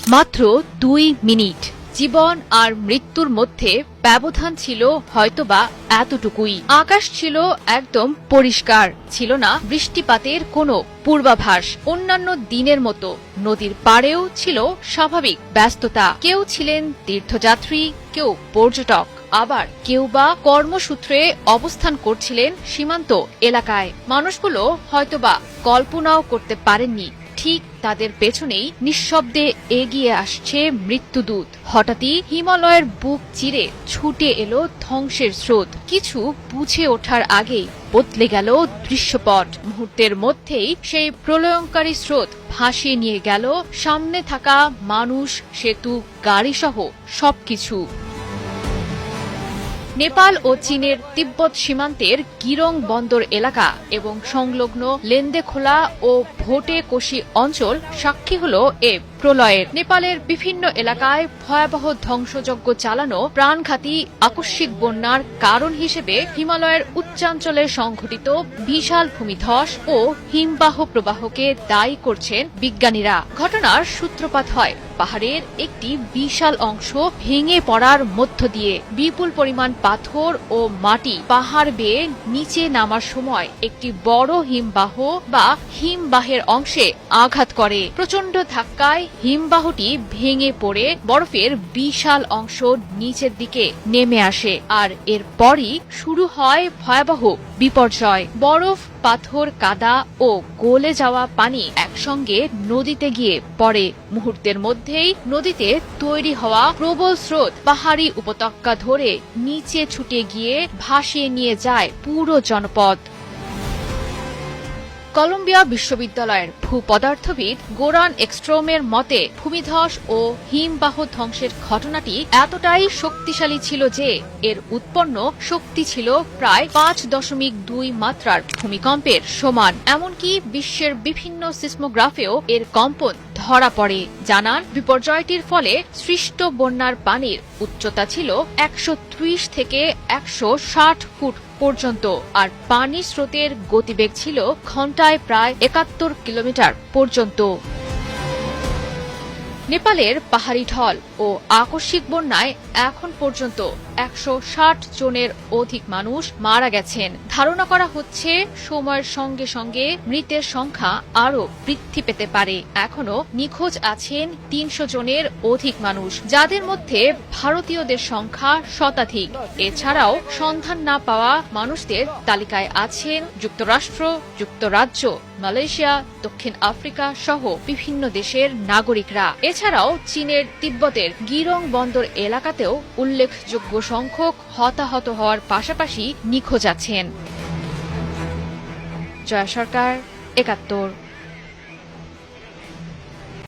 মাত্র 2 মিনিট। জীবন আর মৃত্যুর মধ্যে ব্যবধান ছিল হয়তোবা এতটুকুই। আকাশ ছিল একদম পরিষ্কার, ছিল না বৃষ্টিপাতের কোনো পূর্বাভাস। অন্যান্য দিনের মতো নদীর পাড়েও ছিল স্বাভাবিক ব্যস্ততা। কেউ ছিলেন তীর্থযাত্রী, কেউ পর্যটক, আবার কেউ বা কর্মসূত্রে অবস্থান করছিলেন সীমান্ত এলাকায়। মানুষগুলো হয়তোবা কল্পনাও করতে পারেননি ঠিক তাদের পেছনেই নিঃশব্দে এগিয়ে আসছে মৃত্যুদূত। হঠাৎই হিমালয়ের বুক চিরে ছুটে এলো ধ্বংসের স্রোত। কিছু বুঝে ওঠার আগেই বদলে গেল দৃশ্যপট। মুহূর্তের মধ্যেই সেই প্রলয়ঙ্কারী স্রোত ভাসিয়ে নিয়ে গেল সামনে থাকা মানুষ, সেতু, গাড়িসহ সবকিছু। নেপাল ও চীনের তিব্বত সীমান্তের গিরং বন্দর এলাকা এবং সংলগ্ন লেন্দেখোলা ও ভোটে-কোশি অঞ্চল সাক্ষী হল এ প্রলয়ের। নেপালের বিভিন্ন এলাকায় ভয়াবহ ধ্বংসযজ্ঞ চালানো প্রাণঘাতী আকস্মিক বন্যার কারণ হিসেবে হিমালয়ের উচ্চাঞ্চলে সংঘটিত বিশাল ভূমিধস ও হিমবাহ প্রবাহকে দায়ী করছেন বিজ্ঞানীরা। ঘটনার সূত্রপাত হয় পাহাড়ের একটি বিশাল অংশ ভেঙে পড়ার মধ্য দিয়ে। বিপুল পরিমাণ পাথর ও মাটি পাহাড় বেয়ে নিচে নামার সময় একটি বড় হিমবাহ বা হিমবাহের অংশে আঘাত করে। প্রচণ্ড ধাক্কায় হিমবাহটি ভেঙে পড়ে বরফের বিশাল অংশ নিচের দিকে নেমে আসে। আর এরপরই শুরু হয় ভয়াবহ বিপর্যয়। বরফ, পাথর, কাদা ও গলে যাওয়া পানি একসঙ্গে নদীতে গিয়ে পড়ে। মুহূর্তের মধ্যেই নদীতে তৈরি হওয়া প্রবল স্রোত পাহাড়ি উপত্যকা ধরে নিচে ছুটে গিয়ে ভাসিয়ে নিয়ে যায় পুরো জনপদ। কলম্বিয়া বিশ্ববিদ্যালয়ের ভূপদার্থবিদ গোরান একস্ট্রোমের মতে ভূমিধস ও হিমবাহ ধ্বংসের ঘটনাটি এতটাই শক্তিশালী ছিল যে এর উৎপন্ন শক্তি ছিল প্রায় 5.2 মাত্রার ভূমিকম্পের সমান। এমনকি বিশ্বের বিভিন্ন সিসমোগ্রাফেও এর কম্পন ধরা পড়ে। জানান, বিপর্যয়টির ফলে সৃষ্ট বন্যার পানির উচ্চতা ছিল 130 থেকে 160 ফুট পর্যন্ত, আর পানি স্রোতের গতিবেগ ছিল ঘন্টায় প্রায় 71 কিলোমিটার পর্যন্ত। নেপালের পাহাড়ি ঢল ও আকস্মিক বন্যায় এখন পর্যন্ত 160 জনের অধিক মানুষ মারা গেছেন। ধারণা করা হচ্ছে সময়ের সঙ্গে সঙ্গে মৃতের সংখ্যা আরও বৃদ্ধি পেতে পারে। এখনো নিখোঁজ আছেন 300 জনের অধিক মানুষ, যাদের মধ্যে ভারতীয়দের সংখ্যা শতাধিক। এছাড়াও সন্ধান না পাওয়া মানুষদের তালিকায় আছেন যুক্তরাষ্ট্র, যুক্তরাজ্য, মালয়েশিয়া, দক্ষিণ আফ্রিকা সহ বিভিন্ন দেশের নাগরিকরা। এছাড়াও চীনের তিব্বতের গিরং বন্দর এলাকাতেও উল্লেখযোগ্য সংখ্যক হতাহত হওয়ার পাশাপাশি নিখোঁজ আছেন। জয়া সরকার, ৭১।